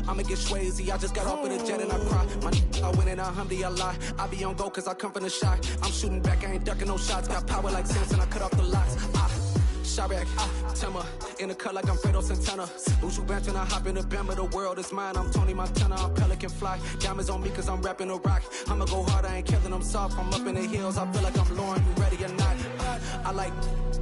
I'ma get Swayze. I just got off of the jet and I cry. My I win in a Humvee, I lie. I be on go cause I come from the shot. I'm shooting back, I ain't ducking no shots. Got power like Samson, I cut off the locks. Chirac, Timmer, in the cut like I'm Fredo Santana. Usual Banton, I hop in the Bama, the world is mine. I'm Tony Montana, I'm Pelican Fly. Diamonds on me cause I'm rapping a rock. I'ma go hard, I ain't killing them soft. I'm up in the hills, I feel like I'm Lauren, you ready or not? I like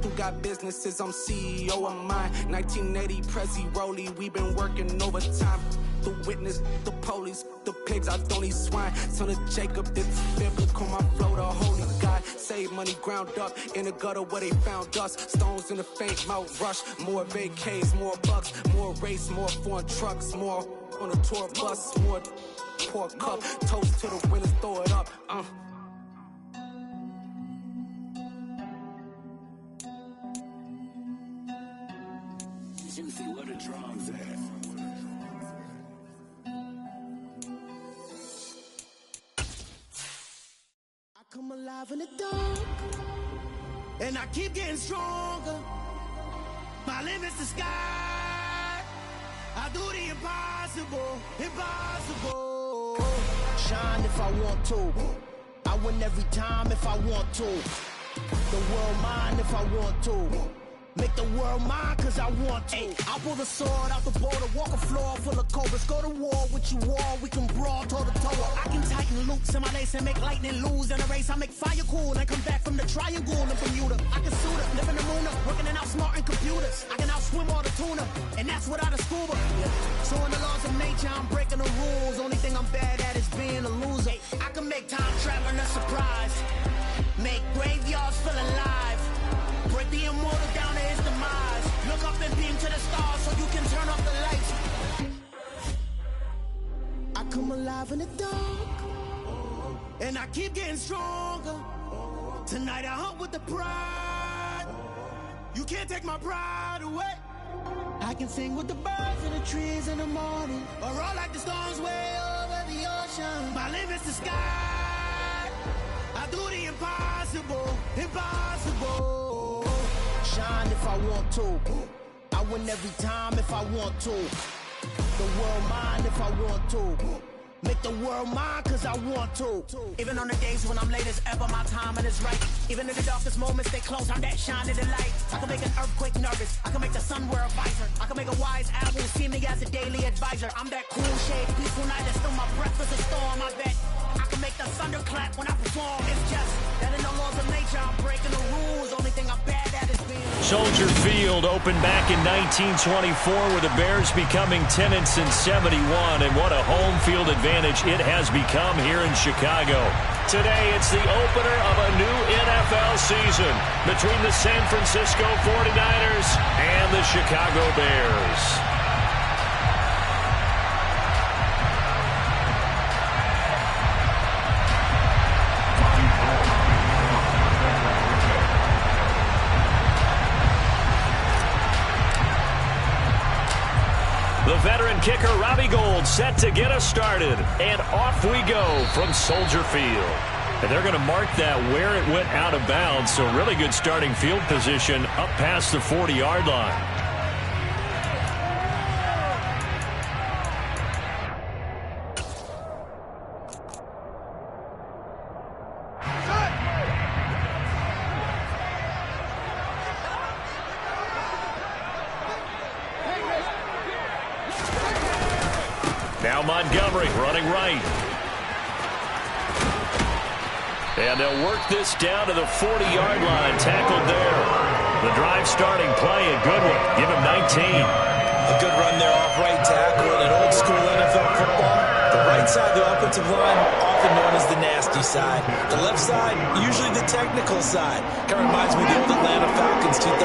who got businesses, I'm CEO of mine. 1980 Prezi Rolly, we been working overtime. The witness, the police, the pigs, I don't eat swine. Son of Jacob, this biblical, my flow, the holy God. Save money ground up in the gutter where they found us. Stones in the faint mouth rush. More vacays, more bucks, more race, more foreign trucks, more on a tour bus, more pour cup. Toast to the winners, throw it up. Juicy, where the drums at? Come alive in the dark, and I keep getting stronger. My limit's the sky. I do the impossible, impossible. Shine if I want to. I win every time if I want to. The world mine if I want to. Make the world mine cause I want to. Ay, I'll pull the sword out the border, walk a floor full of cobras. Go to war with you all, we can brawl toe to toe. I can tighten loops in my lace and make lightning lose in a race. I make fire cool and come back from the triangle in Bermuda. I can suit up, live in the moon up, working and outsmarting computers. I can outswim all the tuna, and that's without a scuba. So in the laws of nature, I'm breaking the rules. Only thing I'm bad at is being a loser. I can make time traveling a surprise, make graveyards feel alive. Break the immortal down to his demise. Look up and beam to the stars so you can turn off the lights. I come alive in the dark, and I keep getting stronger. Tonight I hunt with the pride. You can't take my pride away. I can sing with the birds and the trees in the morning, or roll like the storms way over the ocean. My limit's the sky. I do the impossible, impossible. Shine if I want to. I win every time if I want to. The world mine if I want to. Make the world mine cause I want to. Even on the days when I'm late as ever, my timing is right. Even in the darkest moments, they close, I'm that shining the light. I can make an earthquake nervous, I can make the sun wear a visor. I can make a wise apple see me as a daily advisor. I'm that cool shade, peaceful night that's still my breath is a storm, I bet. I can make the thunder clap when I perform. It's just that in the laws of nature, I'm breaking the rules. Only thing I'm bad at is being... Soldier Field opened back in 1924 with the Bears becoming tenants in 71, and what a home field advantage it has become here in Chicago. Today, it's the opener of a new NFL season between the San Francisco 49ers and the Chicago Bears. The veteran kicker Robbie Gould set to get us started. And off we go from Soldier Field. And they're going to mark that where it went out of bounds. So really good starting field position up past the 40-yard line. Now Montgomery running right. And they'll work this down to the 40-yard line. Tackled there. The drive starting play, a good one. Give him 19. A good run there off right tackle in old school NFL football. The right side of the offensive line, often known as the nasty side. The left side, usually the technical side. Kind of reminds me of the old Atlanta Falcons 2009,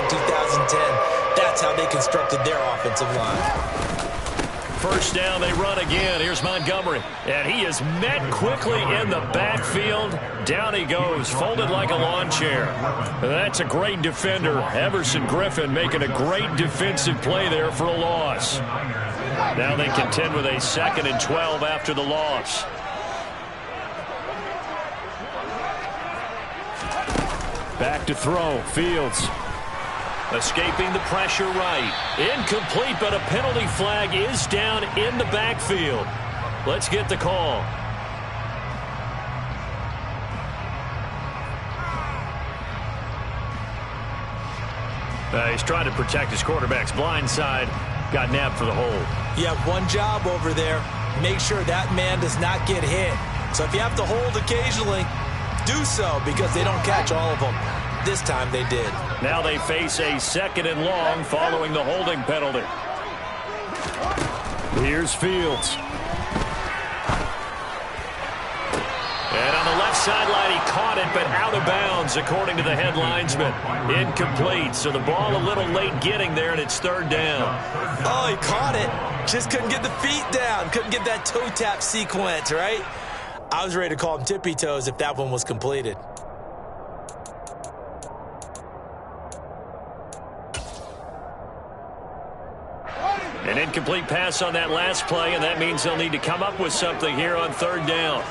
2010. That's how they constructed their offensive line. First down, they run again. Here's Montgomery. And he is met quickly in the backfield. Down he goes, folded like a lawn chair. And that's a great defender. Everson Griffin making a great defensive play there for a loss. Now they contend with a 2nd and 12 after the loss. Back to throw. Fields. Escaping the pressure right. Incomplete, but a penalty flag is down in the backfield. Let's get the call. He's trying to protect his quarterback's blind side. Got nabbed for the hold. You have one job over there. Make sure that man does not get hit. So if you have to hold occasionally, do so because they don't catch all of them. This time they did. Now they face a 2nd and long following the holding penalty. Here's Fields. And on the left sideline, he caught it, but out of bounds, according to the head linesman. Incomplete, so the ball a little late getting there, and it's 3rd down. Oh, he caught it. Just couldn't get the feet down. Couldn't get that toe tap sequence, right? I was ready to call him tippy toes if that one was completed. An incomplete pass on that last play, and that means they'll need to come up with something here on 3rd down.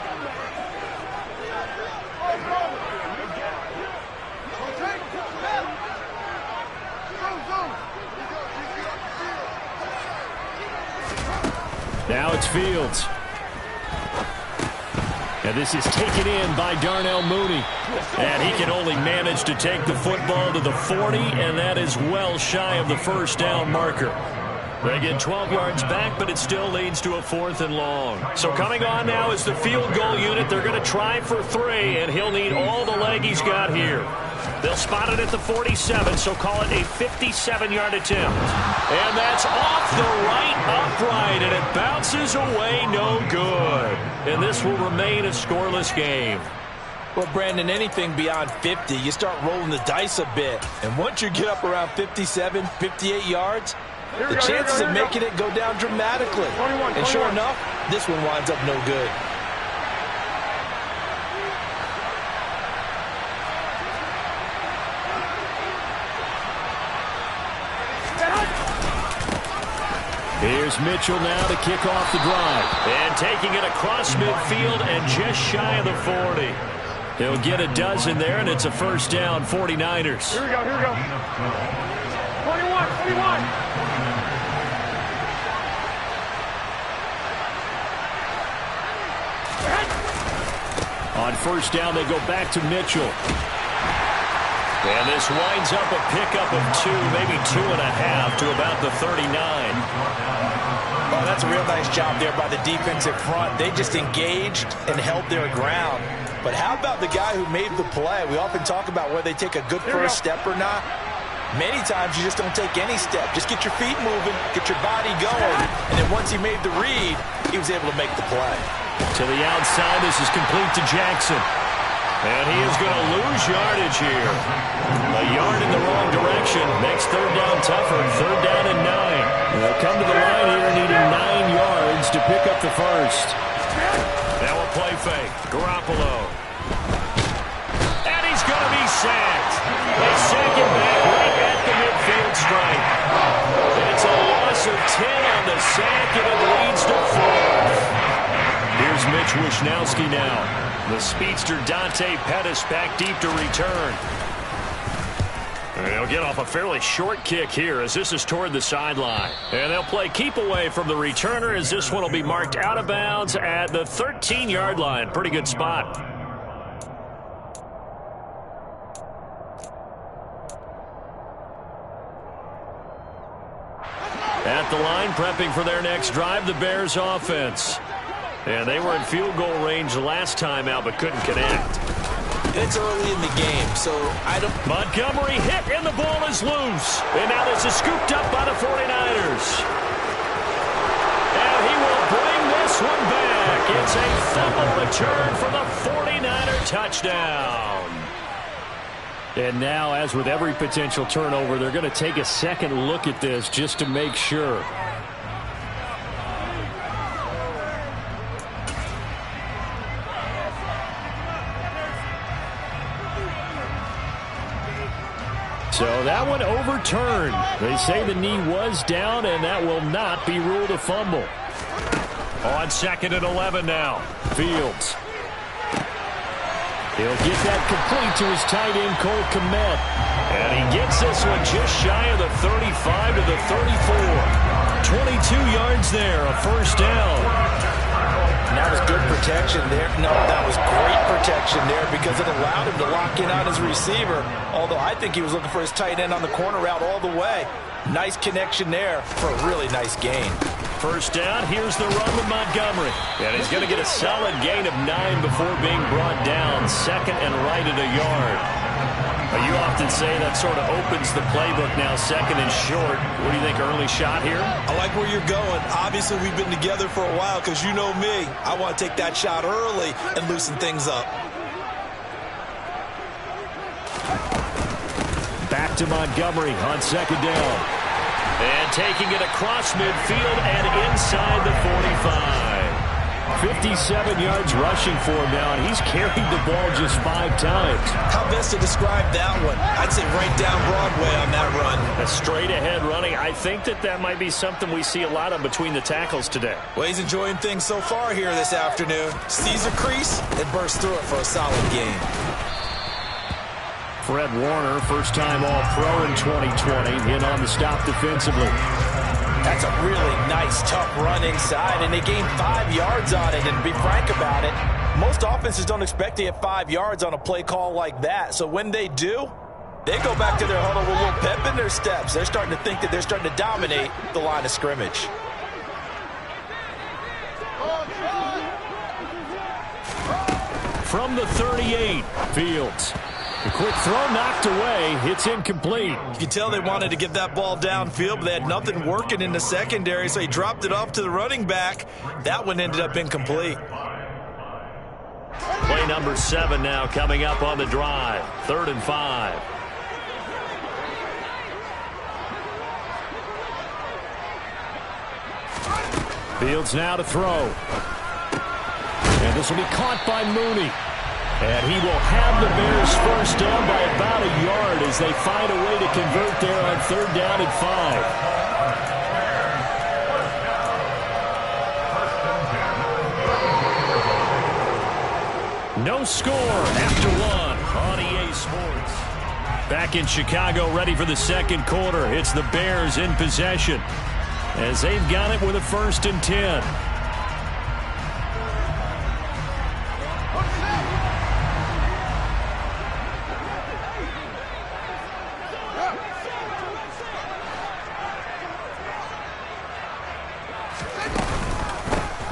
Now it's Fields. And this is taken in by Darnell Mooney. And he can only manage to take the football to the 40, and that is well shy of the 1st down marker. They get 12 yards back, but it still leads to a 4th and long. So coming on now is the field goal unit. They're going to try for 3, and he'll need all the leg he's got here. They'll spot it at the 47, so call it a 57-yard attempt. And that's off the right upright, and it bounces away no good. And this will remain a scoreless game. Well, Brandon, anything beyond 50, you start rolling the dice a bit. And once you get up around 57, 58 yards, the chances of making it go down dramatically. And sure enough, this one winds up no good. Here's Mitchell now to kick off the drive. And taking it across midfield and just shy of the 40. He'll get a dozen there, and it's a 1st down, 49ers. Here we go, here we go. 21. On 1st down, they go back to Mitchell. And this winds up a pickup of 2, maybe 2.5 to about the 39. Oh, that's a real nice job there by the defensive front. They just engaged and held their ground. But how about the guy who made the play? We often talk about whether they take a good first step or not. Many times you just don't take any step. Just get your feet moving, get your body going. And then once he made the read, he was able to make the play. To the outside, this is complete to Jackson. And he is going to lose yardage here. A yard in the wrong direction. Makes 3rd down tougher. 3rd down and 9. They'll come to the line here needing 9 yards to pick up the 1st. Now a play fake. Garoppolo. And he's going to be sacked. They sack him back right at the midfield stripe. It's a loss of 10 on the sack, and it leads to 4th. Here's Mitch Wishnowski now. The speedster Dante Pettis back deep to return. And they'll get off a fairly short kick here as this is toward the sideline. And they'll play keep away from the returner as this one will be marked out of bounds at the 13-yard line. Pretty good spot. At the line, prepping for their next drive, the Bears offense. And they were in field goal range last time out, but couldn't connect. It's early in the game, so I don't... Montgomery hit, and the ball is loose. And now this is scooped up by the 49ers. And he will bring this one back. It's a fumble return for the 49er touchdown. And now, as with every potential turnover, they're going to take a second look at this just to make sure. So that one overturned. They say the knee was down, and that will not be ruled a fumble. On 2nd and 11 now. Fields. He'll get that complete to his tight end, Cole Kmet. And he gets this one just shy of the 35 to the 34. 22 yards there, a first down. And that was good protection there. No, that was great protection there because it allowed him to lock in on his receiver. Although I think he was looking for his tight end on the corner route all the way. Nice connection there for a really nice gain. First down, here's the run with Montgomery. And he's going to get a solid gain of 9 before being brought down. Second and right at a yard. You often say that sort of opens the playbook now, second and short. What do you think, early shot here? I like where you're going. Obviously, we've been together for a while because you know me. I want to take that shot early and loosen things up. Back to Montgomery on second down. And taking it across midfield and inside the 45. 57 yards rushing for him now, and he's carried the ball just 5 times. How best to describe that one? I'd say right down Broadway on that run. A straight-ahead running. I think that might be something we see a lot of between the tackles today. Well, he's enjoying things so far here this afternoon. Sees a crease and bursts through it for a solid gain. Fred Warner, first-time All-Pro in 2020, in on the stop defensively. That's a really nice, tough run inside, and they gained 5 yards on it. And to be frank about it, most offenses don't expect to get 5 yards on a play call like that. So when they do, they go back to their huddle with a little pep in their steps. They're starting to think that they're starting to dominate the line of scrimmage. From the 38, Fields. A quick throw knocked away. It's incomplete. You can tell they wanted to get that ball downfield, but they had nothing working in the secondary, so he dropped it off to the running back. That one ended up incomplete. Play number 7 now coming up on the drive. 3rd and 5. Fields now to throw. And this will be caught by Mooney. And he will have the Bears first down by about a yard as they find a way to convert there on 3rd down and 5. No score after 1 on EA Sports. Back in Chicago, ready for the second quarter. It's the Bears in possession as they've got it with a 1st and 10.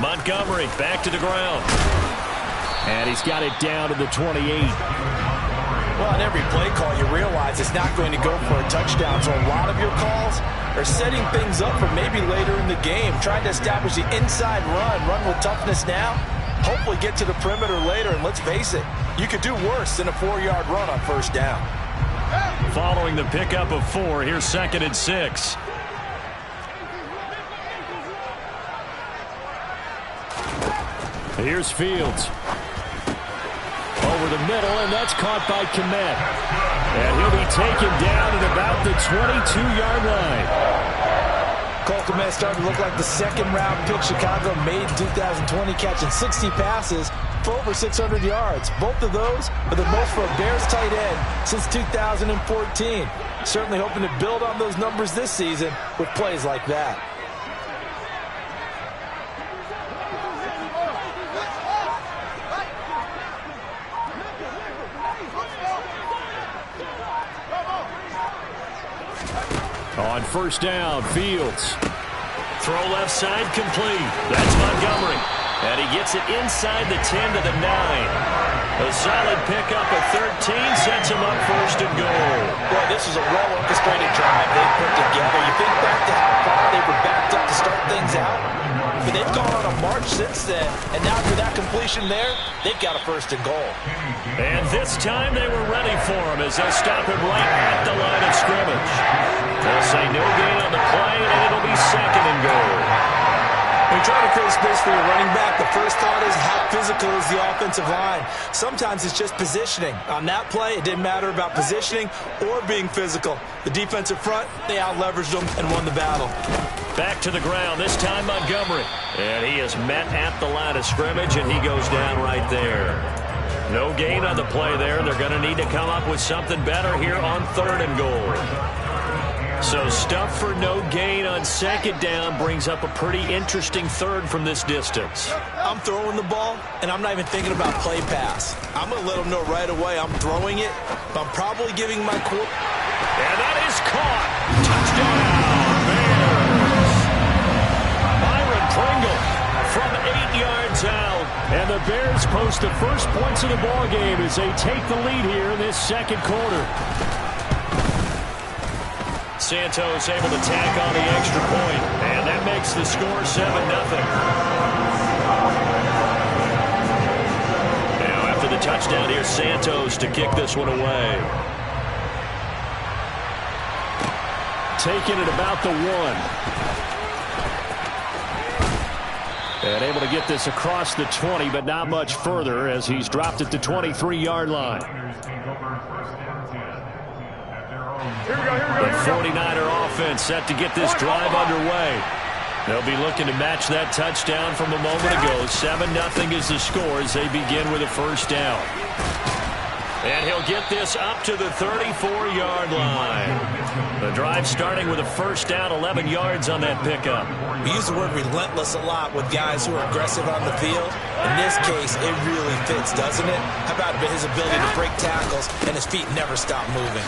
Montgomery back to the ground. And he's got it down to the 28. Well, on every play call, you realize it's not going to go for a touchdown. So a lot of your calls are setting things up for maybe later in the game, trying to establish the inside run with toughness now, hopefully get to the perimeter later. And let's face it, you could do worse than a 4-yard run on 1st down. Following the pickup of 4, here's 2nd and 6. Here's Fields. Over the middle, and that's caught by Kmet. And he'll be taken down at about the 22-yard line. Cole Kmet starting to look like the 2nd-round pick Chicago made in 2020, catching 60 passes for over 600 yards. Both of those are the most for a Bears tight end since 2014. Certainly hoping to build on those numbers this season with plays like that. On 1st down, Fields. Throw left side complete. That's Montgomery. And he gets it inside the 10 to the 9. A solid pickup of 13 sets him up 1st and goal. Boy, this is a well-orchestrated drive they've put together. You think back to how far they were backed up to start things out. But they've gone on a march since then. And now after that completion there, they've got a 1st and goal. And this time they were ready for him as they'll stop him right at the line of scrimmage. They'll say no gain on the play, and it'll be 2nd and goal. When you're trying to create space for your running back, the first thought is how physical is the offensive line. Sometimes it's just positioning. On that play, it didn't matter about positioning or being physical. The defensive front, they out-leveraged them and won the battle. Back to the ground, this time Montgomery. And he is met at the line of scrimmage, and he goes down right there. No gain on the play there. They're going to need to come up with something better here on 3rd and goal. So stuff for no gain on 2nd down brings up a pretty interesting 3rd from this distance. I'm throwing the ball, and I'm not even thinking about play pass. I'm going to let them know right away I'm throwing it, but I'm probably giving my core. And that is caught. Touchdown, Bears. Byron Pringle from 8 yards out. And the Bears post the first points of the ball game as they take the lead here in this 2nd quarter. Santos able to tack on the extra point, and that makes the score 7-0. Now after the touchdown, here's Santos to kick this one away. Taking it about the 1. And able to get this across the 20, but not much further as he's dropped it to 23-yard line. The 49er offense set to get this drive underway. They'll be looking to match that touchdown from a moment ago. 7-0 is the score as they begin with a first down. And he'll get this up to the 34-yard line. The drive starting with a first down, 11 yards on that pickup. We use the word relentless a lot with guys who are aggressive on the field. In this case, it really fits, doesn't it? How about his ability to break tackles and his feet never stop moving?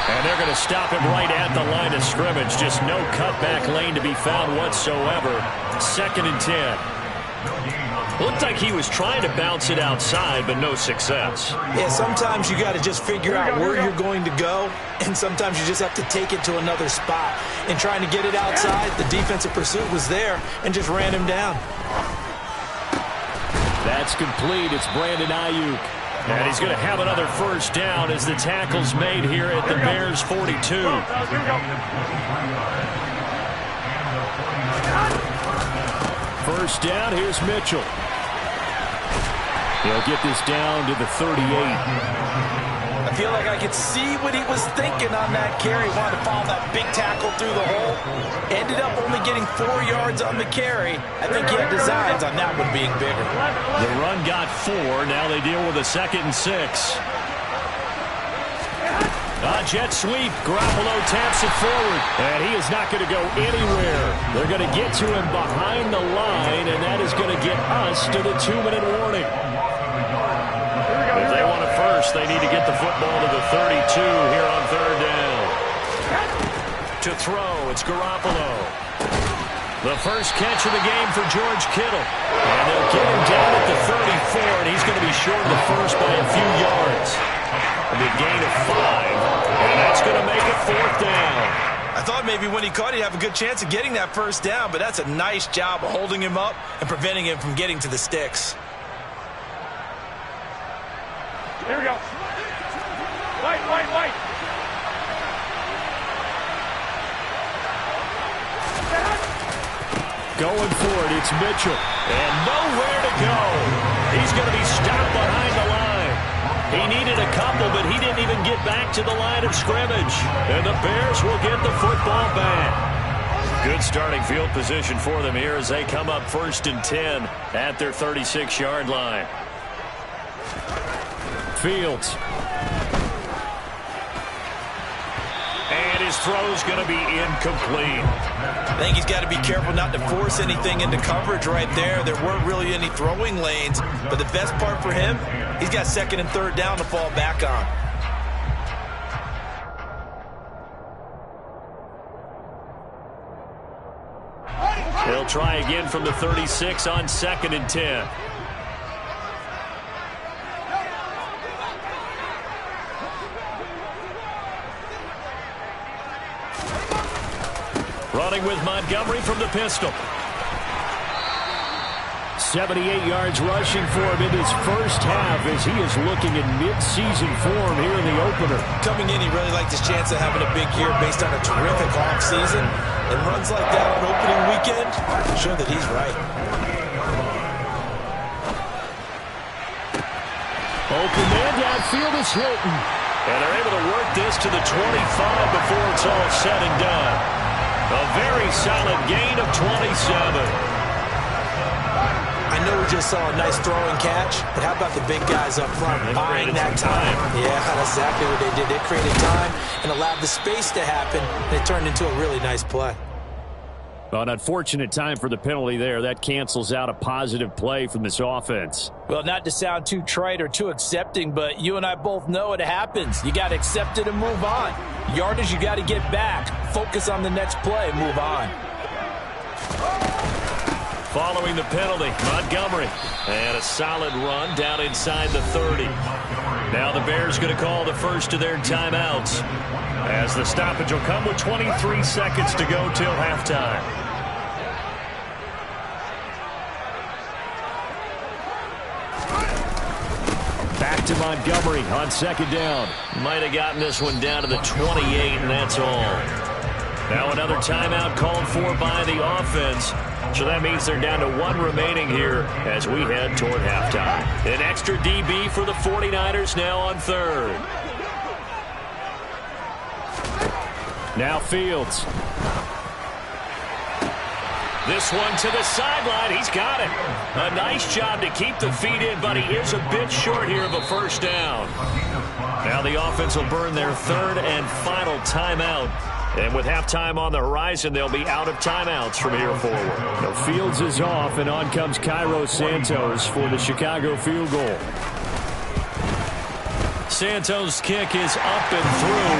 And they're going to stop him right at the line of scrimmage. Just no cutback lane to be found whatsoever. 2nd and 10. Looked like he was trying to bounce it outside, but no success. Yeah, sometimes you got to just figure out where you're going to go, and sometimes you just have to take it to another spot. In trying to get it outside, the defensive pursuit was there and just ran him down. That's complete. It's Brandon Ayuk. And he's going to have another first down as the tackle's made here at the Bears 42. First down, here's Mitchell. He'll get this down to the 38. I feel like I could see what he was thinking on that carry. Wanted to follow that big tackle through the hole. Ended up only getting 4 yards on the carry. I think he had designs on that one being bigger. The run got 4. Now they deal with a 2nd and 6. Jet sweep. Garoppolo taps it forward. And he is not going to go anywhere. They're going to get to him behind the line, and that is going to get us to the 2-minute warning. If they want it first, they need to get the football to the 32 here on 3rd down. To throw, it's Garoppolo. The first catch of the game for George Kittle. And they'll get him down at the 34, and he's going to be short of the first by a few yards. A big gain of 5, and that's going to make it 4th down. I thought maybe when he caught it, he'd have a good chance of getting that first down, but that's a nice job of holding him up and preventing him from getting to the sticks. Here we go. White. Going for it, it's Mitchell. And nowhere to go. He's going to be stopped behind the line. He needed a couple, but he didn't even get back to the line of scrimmage. And the Bears will get the football back. Good starting field position for them here as they come up 1st and 10 at their 36-yard line. Fields. And his throw's going to be incomplete. I think he's got to be careful not to force anything into coverage right there. There weren't really any throwing lanes, but the best part for him, he's got 2nd and 3rd down to fall back on. He'll try again from the 36 on 2nd and 10. Running with Montgomery from the pistol. 78 yards rushing for him in his first half as he is looking in mid-season form here in the opener. Coming in, he really liked his chance of having a big year based on a terrific offseason. And runs like that on opening weekend show that he's right. Open man downfield is Hilton. And they're able to work this to the 25 before it's all said and done. A very solid gain of 27. I know we just saw a nice throw and catch, but how about the big guys up front buying that time? Yeah, that's exactly what they did. They created time and allowed the space to happen, and it turned into a really nice play. Well, an unfortunate time for the penalty there. That cancels out a positive play from this offense. Well, not to sound too trite or too accepting, but you and I both know it happens. You got to accept it and move on. Yardage, you got to get back. Focus on the next play, move on. Following the penalty, Montgomery. And a solid run down inside the 30. Now the Bears going to call the first of their timeouts, as the stoppage will come with 23 seconds to go till halftime. Back to Montgomery on second down. Might have gotten this one down to the 28, and that's all. Now another timeout called for by the offense. So that means they're down to one remaining here as we head toward halftime. An extra DB for the 49ers now on third. Now Fields. This one to the sideline. He's got it. A nice job to keep the feet in, but he is a bit short here of a first down. Now the offense will burn their third and final timeout. And with halftime on the horizon, they'll be out of timeouts from here forward. Now Fields is off, and on comes Cairo Santos for the Chicago field goal. Santos' kick is up and through.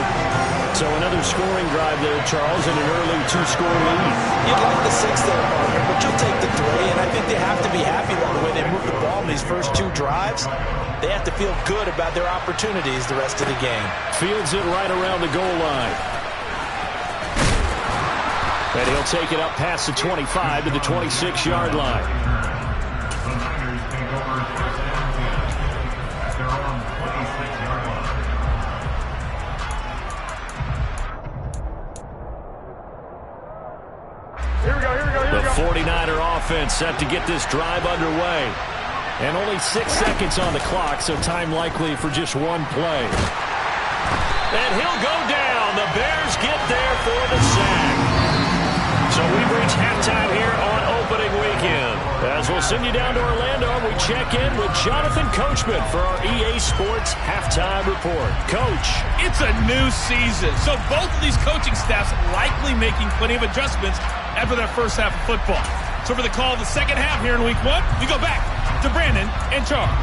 So another scoring drive there, Charles, and an early two-score lead. You'd like the 6 there, partner, but you'll take the 3. And I think they have to be happy about the way they moved the ball in these first 2 drives. They have to feel good about their opportunities the rest of the game. Fields it right around the goal line. And he'll take it up past the 25 to the 26-yard line. The 49er offense set to get this drive underway. And only 6 seconds on the clock, so time likely for just one play. And he'll go down. The Bears get there for the sack. So we've reached halftime here on opening weekend. As we'll send you down to Orlando, we check in with Jonathan Coachman for our EA Sports Halftime Report. Coach. It's a new season, so both of these coaching staffs likely making plenty of adjustments after their first half of football. So for the call of the second half here in Week 1, we go back to Brandon and Charles.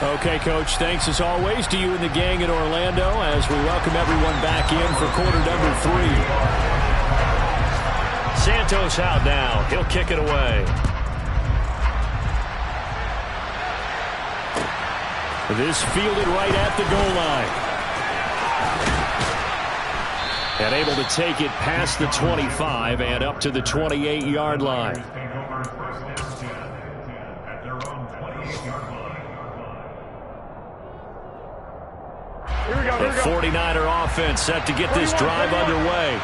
Okay, Coach, thanks as always to you and the gang in Orlando as we welcome everyone back in for quarter number 3. Santos out now. He'll kick it away. This fielded right at the goal line. And able to take it past the 25 and up to the 28-yard line. The 49er offense set to get this drive underway.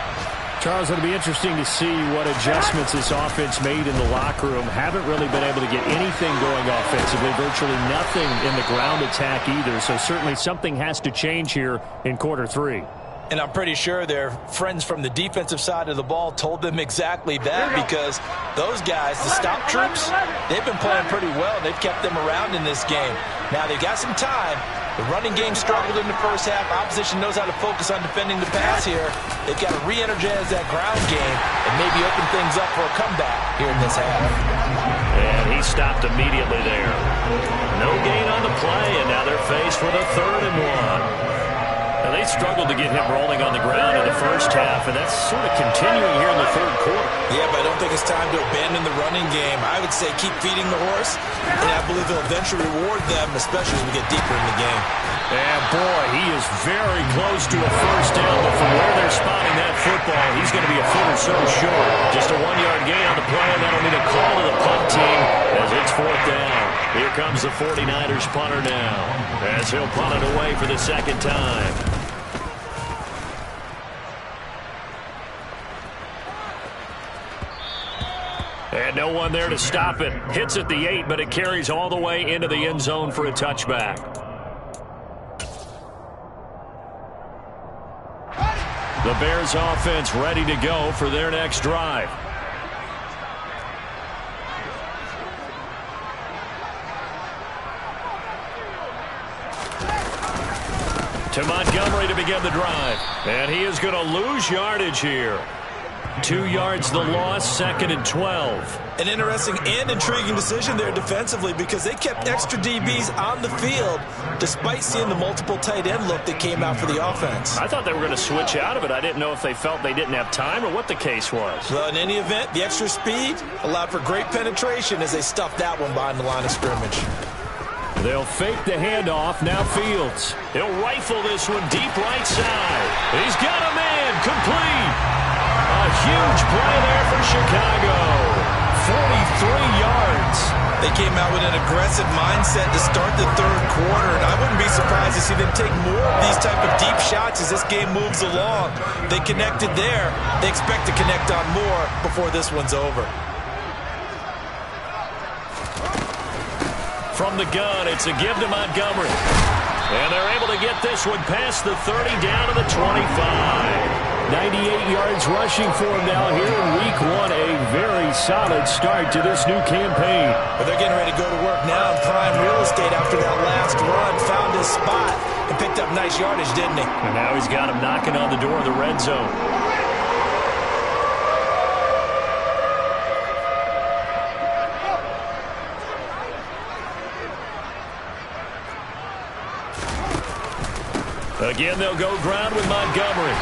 Charles, it'll be interesting to see what adjustments this offense made in the locker room. Haven't really been able to get anything going offensively, virtually nothing in the ground attack either. So certainly something has to change here in quarter 3. And I'm pretty sure their friends from the defensive side of the ball told them exactly that, because those guys, the stop troops, they've been playing pretty well. They've kept them around in this game. Now they've got some time. The running game struggled in the first half. Opposition knows how to focus on defending the pass here. They've got to re-energize that ground game and maybe open things up for a comeback here in this half. And he stopped immediately there. No gain on the play, and now they're faced with a 3rd and 1. Now, they struggled to get him rolling on the ground in the first half, and that's sort of continuing here in the 3rd quarter. Yeah, but I don't think it's time to abandon the running game. I would say keep feeding the horse, and I believe he'll eventually reward them, especially as we get deeper in the game. And, boy, he is very close to a first down, but from where they're spotting that football, he's going to be a foot or so short. Just a 1-yard gain on the play, and that'll be a call to the punt team as it's 4th down. Here comes the 49ers punter now, as he'll punt it away for the 2nd time. And no one there to stop it. Hits at the 8, but it carries all the way into the end zone for a touchback. The Bears offense ready to go for their next drive. To Montgomery to begin the drive. And he is going to lose yardage here. 2 yards the loss, 2nd and 12. An interesting and intriguing decision there defensively because they kept extra DBs on the field despite seeing the multiple tight end look that came out for the offense. I thought they were going to switch out of it. I didn't know if they felt they didn't have time or what the case was. Well, in any event, the extra speed allowed for great penetration as they stuffed that one behind the line of scrimmage. They'll fake the handoff. Now Fields. He'll rifle this one deep right side. He's got a man. Complete. A huge play there for Chicago. 43 yards. They came out with an aggressive mindset to start the third quarter, and I wouldn't be surprised to see them take more of these type of deep shots as this game moves along. They connected there. They expect to connect on more before this one's over. From the gun, it's a give to Montgomery. And they're able to get this one past the 30 down to the 25. 98 yards rushing for him now here in week 1. A very solid start to this new campaign. But they're getting ready to go to work now in prime real estate after that last run. Found his spot and picked up nice yardage, didn't he? And now he's got him knocking on the door of the red zone. Again, they'll go ground with Montgomery.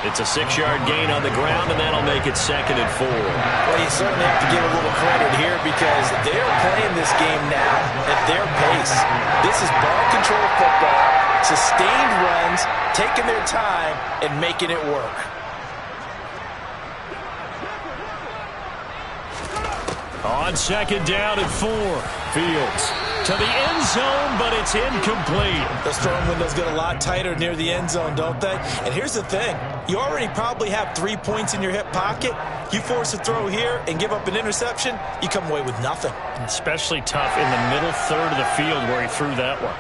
It's a 6-yard gain on the ground, and that'll make it 2nd and 4. Well, you certainly have to give a little credit here because they're playing this game now at their pace. This is ball control football, sustained runs, taking their time, and making it work. On 2nd down and 4, Fields to the end zone, but it's incomplete. The throwing windows get a lot tighter near the end zone, don't they? And here's the thing. You already probably have 3 points in your hip pocket. You force a throw here and give up an interception, you come away with nothing. Especially tough in the middle third of the field where he threw that one.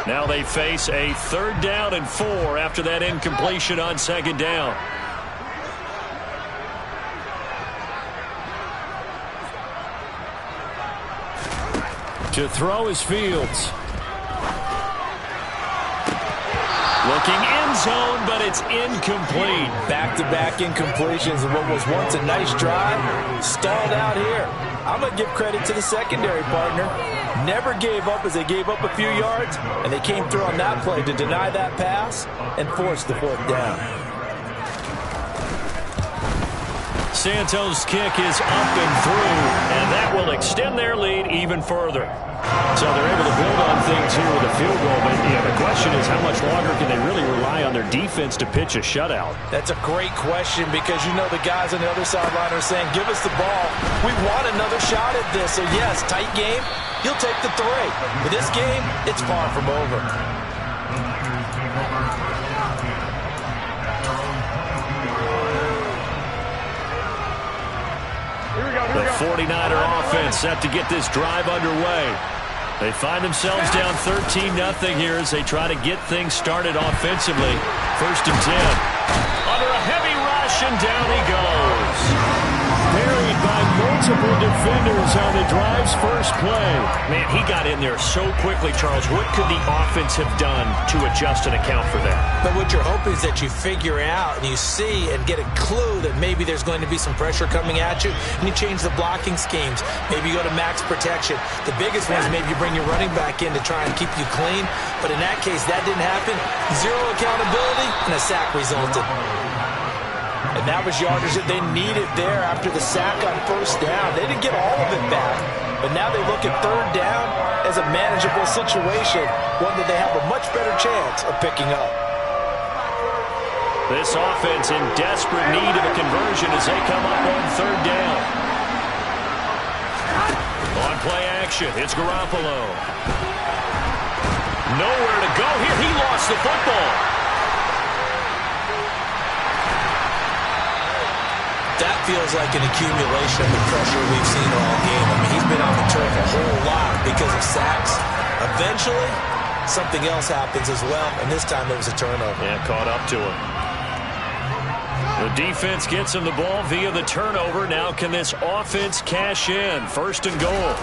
Now they face a 3rd down and 4 after that incompletion on 2nd down. To throw is Fields. Looking end zone, but it's incomplete. Back-to-back incompletions of what was once a nice drive. Stalled out here. I'm going to give credit to the secondary partner. Never gave up as they gave up a few yards, and they came through on that play to deny that pass and force the 4th down. Santos' kick is up and through, and that will extend their lead even further. So they're able to build on things here with a field goal, but the question is how much longer can they really rely on their defense to pitch a shutout? That's a great question because you know the guys on the other sideline are saying, give us the ball. We want another shot at this. So yes, tight game, you'll take the 3. But this game, it's far from over. The 49er offense set to get this drive underway. They find themselves down 13-0 here as they try to get things started offensively. 1st and 10. Under a heavy rush, and down he goes. Buried by multiple defenders on the drive's first play. Man, he got in there so quickly, Charles. What could the offense have done to adjust and account for that? But what you're hoping is that you figure out and you see and get a clue that maybe there's going to be some pressure coming at you, and you change the blocking schemes. Maybe you go to max protection. The biggest one is maybe you bring your running back in to try and keep you clean. But in that case, that didn't happen. 0 accountability, and a sack resulted. And that was yardage that they needed there after the sack on 1st down. They didn't get all of it back, but now they look at 3rd down as a manageable situation, one that they have a much better chance of picking up. This offense in desperate need of a conversion as they come up on 3rd down. On play action, it's Garoppolo. Nowhere to go here. He lost the football. That feels like an accumulation of the pressure we've seen all game. I mean, he's been on the turf a whole lot because of sacks. Eventually, something else happens as well, and this time it was a turnover. Yeah, caught up to him. The defense gets him the ball via the turnover. Now can this offense cash in? 1st and goal.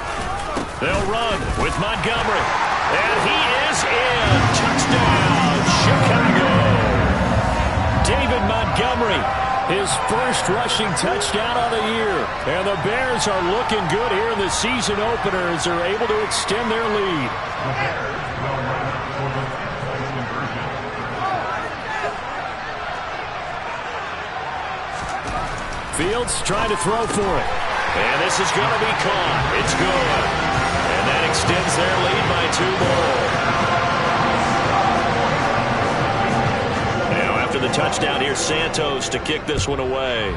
They'll run with Montgomery. And he is in. Touchdown, Chicago. David Montgomery, his first rushing touchdown of the year. And the Bears are looking good here in the season opener as they're able to extend their lead. Fields trying to throw for it. And this is going to be caught. It's good. And that extends their lead by 2 more. Now after the touchdown, here's Santos to kick this one away.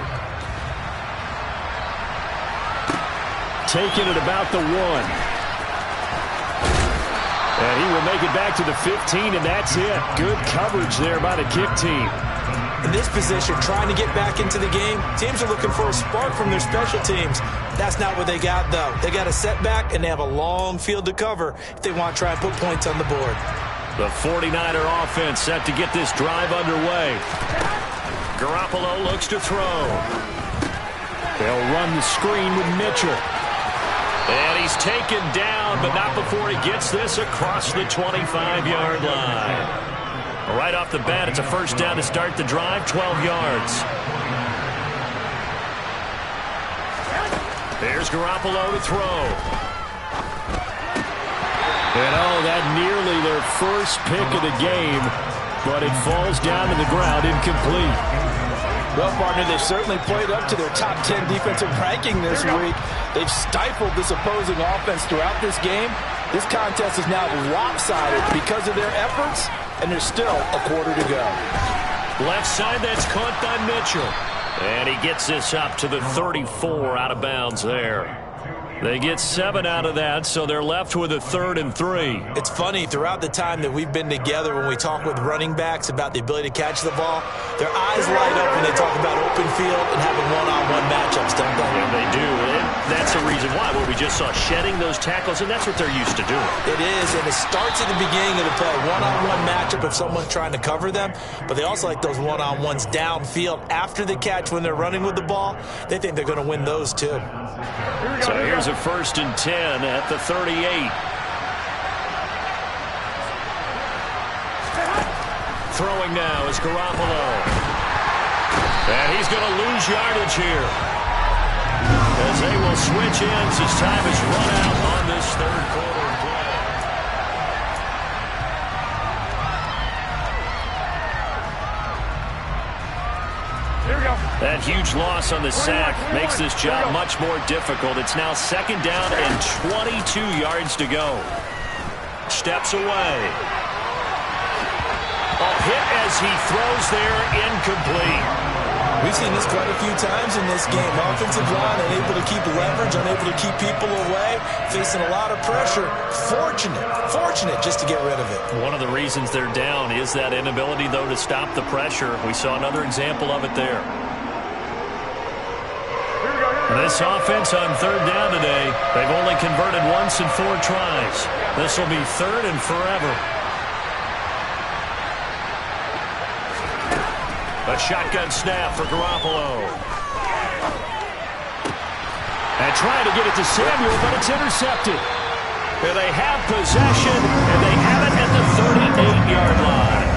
Taking it about the 1. And he will make it back to the 15, and that's it. Good coverage there by the kick team. In this position, trying to get back into the game, teams are looking for a spark from their special teams. That's not what they got, though. They got a setback, and they have a long field to cover if they want to try and put points on the board. The 49er offense set to get this drive underway. Garoppolo looks to throw. They'll run the screen with Mitchell. And he's taken down, but not before he gets this across the 25-yard line. Right off the bat, it's a first down to start the drive, 12 yards. There's Garoppolo to throw. And that nearly their first pick of the game, but it falls down to the ground incomplete. Well, partner, they've certainly played up to their top 10 defensive ranking this week. They've stifled this opposing offense throughout this game. This contest is now lopsided because of their efforts, and there's still a quarter to go. Left side, that's caught by Mitchell. And he gets this up to the 34 out of bounds there. They get 7 out of that, so they're left with a 3rd and 3. It's funny, throughout the time that we've been together, when we talk with running backs about the ability to catch the ball, their eyes light up when they talk about open field and having one-on-one matchups, don't they? Yeah, they do. And that's the reason why. Well, we just saw shedding those tackles, and that's what they're used to doing. It is, and it starts at the beginning of the play. One-on-one matchup if someone's trying to cover them, but they also like those one-on-ones downfield after the catch when they're running with the ball. They think they're going to win those, too. So here's a 1st and 10 at the 38. Throwing now is Garoppolo. And he's going to lose yardage here, as they will switch ends as time is run out on this 3rd quarter play. That huge loss on the sack makes this job much more difficult. It's now 2nd down and 22 yards to go. Steps away. A hit as he throws there, incomplete. We've seen this quite a few times in this game. Offensive line unable to keep leverage, unable to keep people away, facing a lot of pressure. Fortunate just to get rid of it. One of the reasons they're down is that inability, though, to stop the pressure. We saw another example of it there. This offense on 3rd down today, they've only converted once in 4 tries. This will be 3rd and forever. A shotgun snap for Garoppolo. And trying to get it to Samuel, but it's intercepted. And they have possession, and they have it at the 38-yard line.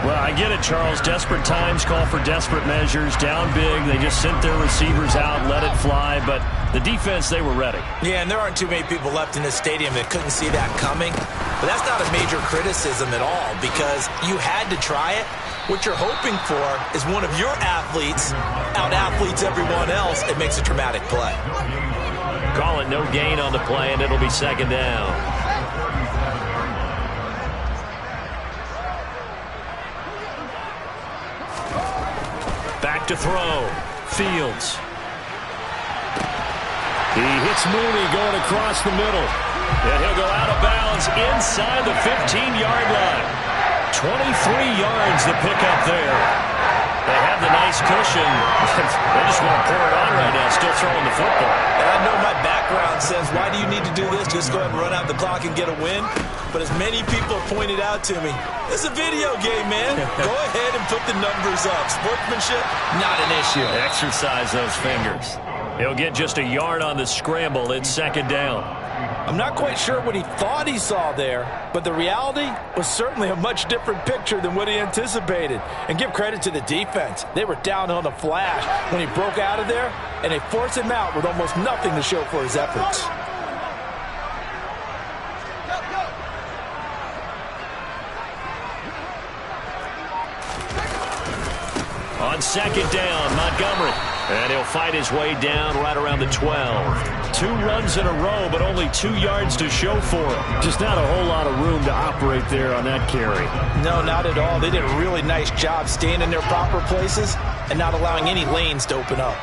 Well, I get it, Charles. Desperate times call for desperate measures. Down big, they just sent their receivers out, let it fly. But the defense, they were ready. Yeah, and there aren't too many people left in this stadium that couldn't see that coming. But that's not a major criticism at all, because you had to try it. What you're hoping for is one of your athletes out-athletes everyone else and makes a dramatic play. Call it no gain on the play, and it'll be 2nd down. Back to throw. Fields. He hits Mooney going across the middle. And he'll go out of bounds inside the 15-yard line. 23 yards to pick up there. They have the nice cushion. They just want to pour it on right now, still throwing the football. And I know my background says, why do you need to do this? Just go ahead and run out the clock and get a win. But as many people have pointed out to me, it's a video game, man. Go ahead and put the numbers up. Sportsmanship, not an issue. Exercise those fingers. He'll get just a yard on the scramble. It's 2nd down. I'm not quite sure what he thought he saw there, but the reality was certainly a much different picture than what he anticipated. And give credit to the defense. They were down on the flash when he broke out of there, and they forced him out with almost nothing to show for his efforts. On second down, Montgomery. And he'll fight his way down right around the 12. 2 runs in a row, but only 2 yards to show for it. Just not a whole lot of room to operate there on that carry. No, not at all. They did a really nice job staying in their proper places and not allowing any lanes to open up.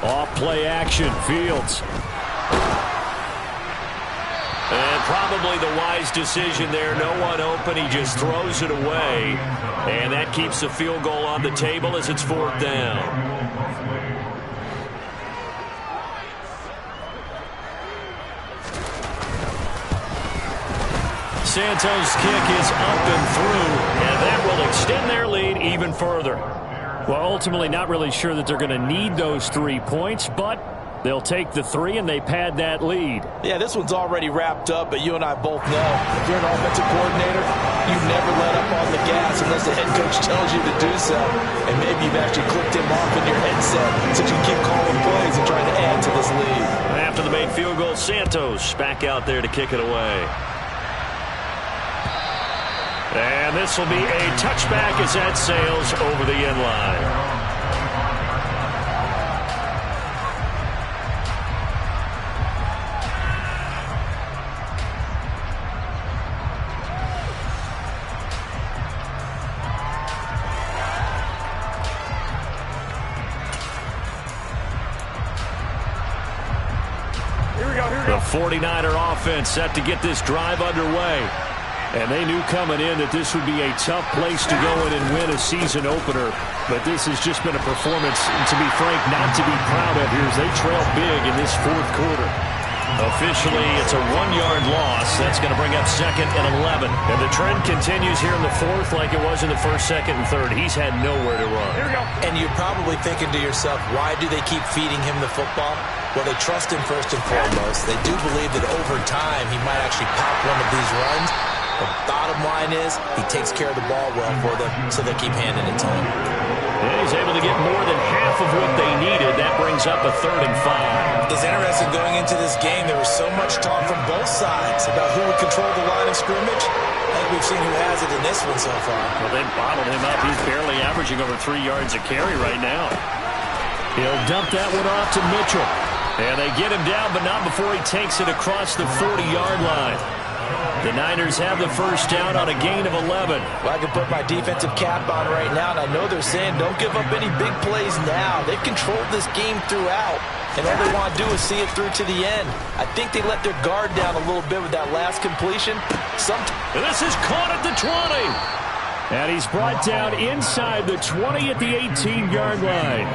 Off play action, Fields. And probably the wise decision there. No one open. He just throws it away. And that keeps the field goal on the table as it's 4th down. Santos' kick is up and through. And that will extend their lead even further. Well, ultimately not really sure that they're going to need those 3 points, but they'll take the 3 and they pad that lead. Yeah, this one's already wrapped up, but you and I both know if you're an offensive coordinator, you never let up on the gas unless the head coach tells you to do so. And maybe you've actually clicked him off in your headset so you can keep calling plays and trying to add to this lead. After the made field goal, Santos back out there to kick it away. And this will be a touchback as that sails over the end line. The 49er offense set to get this drive underway. And they knew coming in that this would be a tough place to go in and win a season opener. But this has just been a performance, to be frank, not to be proud of here as they trail big in this 4th quarter. Officially, it's a 1-yard loss. That's going to bring up 2nd and 11. And the trend continues here in the 4th like it was in the 1st, 2nd, and 3rd. He's had nowhere to run. Here we go. And you're probably thinking to yourself, why do they keep feeding him the football? Well, they trust him first and foremost. They do believe that over time he might actually pop one of these runs. The bottom line is he takes care of the ball well for them, so they keep handing it to him. Yeah, he's able to get more than half of what they needed. That brings up a 3rd and 5. It's interesting going into this game. There was so much talk from both sides about who would control the line of scrimmage. I think we've seen who has it in this one so far. Well, they bottled him up. He's barely averaging over 3 yards a carry right now. He'll dump that one off to Mitchell. And they get him down, but not before he takes it across the 40-yard line. The Niners have the first down on a gain of 11. Well, I can put my defensive cap on right now, and I know they're saying don't give up any big plays now. They've controlled this game throughout, and all they want to do is see it through to the end. I think they let their guard down a little bit with that last completion. And this is caught at the 20. And he's brought down inside the 20 at the 18-yard line.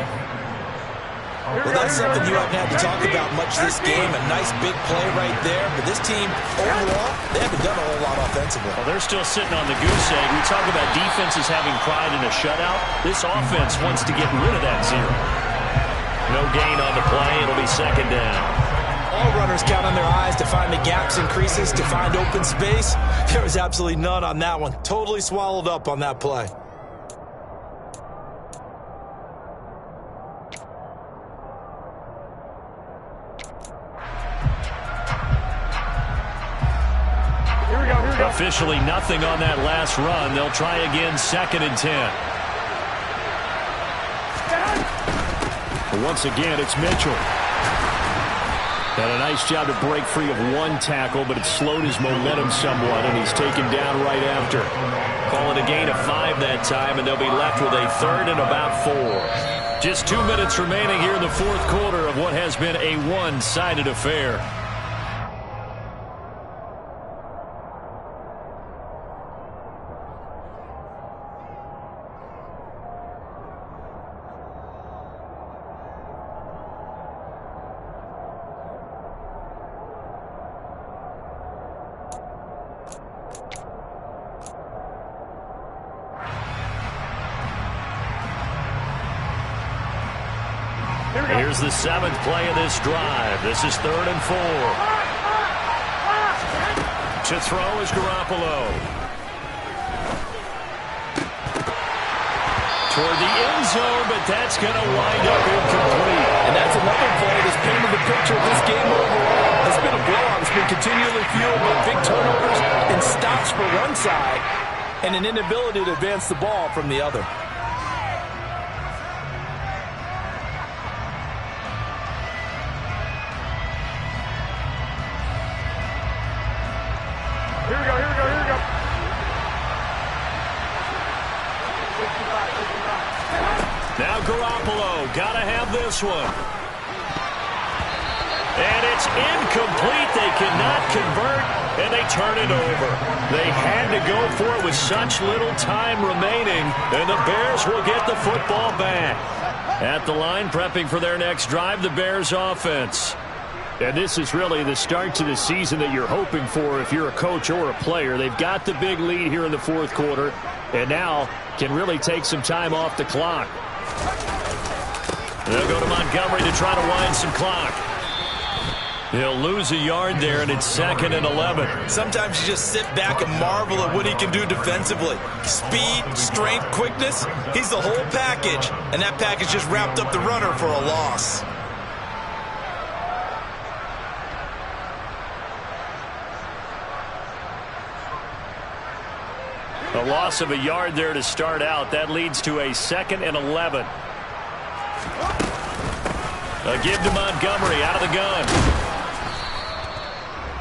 Well, that's something you haven't had to talk about much this game. A nice big play right there. But this team, overall, they haven't done a whole lot offensively. Well, they're still sitting on the goose egg. We talk about defenses having pride in a shutout. This offense wants to get rid of that 0. No gain on the play. It'll be 2nd down. All runners count on their eyes to find the gaps and creases, to find open space. There was absolutely none on that one. Totally swallowed up on that play. Officially nothing on that last run. They'll try again, 2nd and 10. But once again, it's Mitchell. Done a nice job to break free of 1 tackle, but it slowed his momentum somewhat, and he's taken down right after. Call it a gain of 5 that time, and they'll be left with a 3rd and about 4. Just 2 minutes remaining here in the 4th quarter of what has been a one-sided affair. Here's the 7th play of this drive. This is 3rd and 4. To throw is Garoppolo. Toward the end zone, but that's going to wind up incomplete. And that's another play that's painted the picture of this game overall. It's been a blowout. It's been continually fueled by big turnovers and stops for one side and an inability to advance the ball from the other. Here we go. Now Garoppolo, gotta have this one. And it's incomplete. They cannot convert, and they turn it over. They had to go for it with such little time remaining, and the Bears will get the football back. At the line, prepping for their next drive, the Bears offense. And this is really the start to the season that you're hoping for if you're a coach or a player. They've got the big lead here in the 4th quarter, and now can really take some time off the clock. They'll go to Montgomery to try to wind some clock. He'll lose a yard there, and it's 2nd and 11. Sometimes you just sit back and marvel at what he can do defensively. Speed, strength, quickness, he's the whole package. And that package just wrapped up the runner for a loss. A loss of a yard there to start out. That leads to a 2nd and 11. A give to Montgomery out of the gun.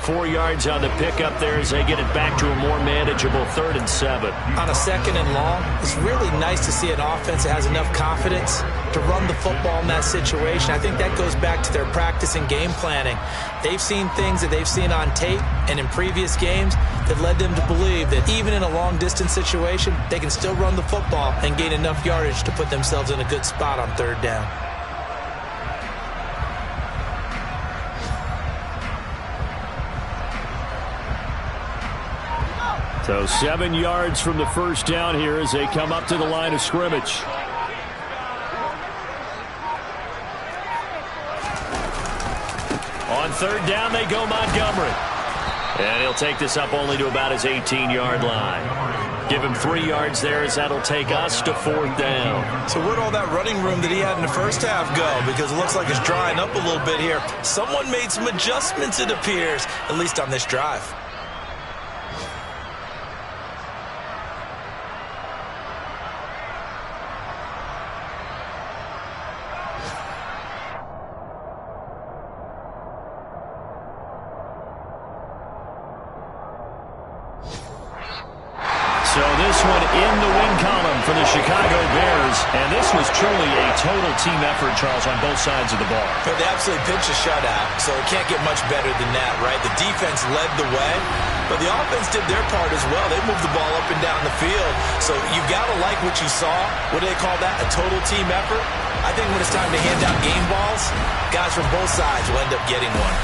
4 yards on the pickup there as they get it back to a more manageable 3rd and 7. On a 2nd and long, it's really nice to see an offense that has enough confidence to run the football in that situation. I think that goes back to their practice and game planning. They've seen things that they've seen on tape and in previous games that led them to believe that even in a long-distance situation, they can still run the football and gain enough yardage to put themselves in a good spot on 3rd down. So 7 yards from the first down here as they come up to the line of scrimmage. On 3rd down, they go Montgomery. And he'll take this up only to about his 18-yard line. Give him 3 yards there as that'll take us to 4th down. So where'd all that running room that he had in the first half go? Because it looks like it's drying up a little bit here. Someone made some adjustments, it appears, at least on this drive. So this one in the win column for the Chicago Bears. And this was truly a total team effort, Charles, on both sides of the ball. But they absolutely pitched a shutout, so it can't get much better than that, right? The defense led the way, but the offense did their part as well. They moved the ball up and down the field. So you've got to like what you saw. What do they call that? A total team effort? I think when it's time to hand out game balls, guys from both sides will end up getting one.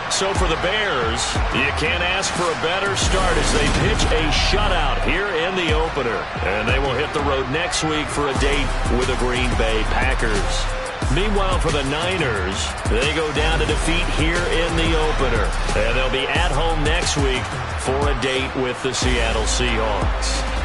So for the Bears, you can't ask for a better start as they pitch a shutout here in the opener. And they will hit the road next week for a date with the Green Bay Packers. Meanwhile, for the Niners, they go down to defeat here in the opener. And they'll be at home next week for a date with the Seattle Seahawks.